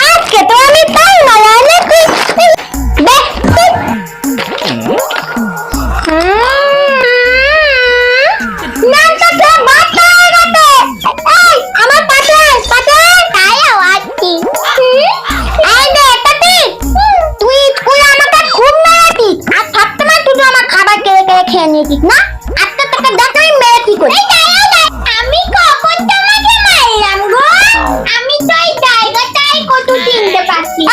আজকে তো আমি তাই মারালে তুই দেখ নামটা তো বাতা গেছে। এই আমার পাশে পাশে তাই আওয়াজটি এই দে তাতি তুই তুই আমাকে খুব মেরেছিস আর সবসময় তুই আমার খাবার খেয়ে নিয়েছিস না। আজকে তোকে দেখ আমি মেরে কি করি। আমি কখন তোমাকে মারলাম গো? আমি তো এই জায়গাটাই কত চিনতে পারছি।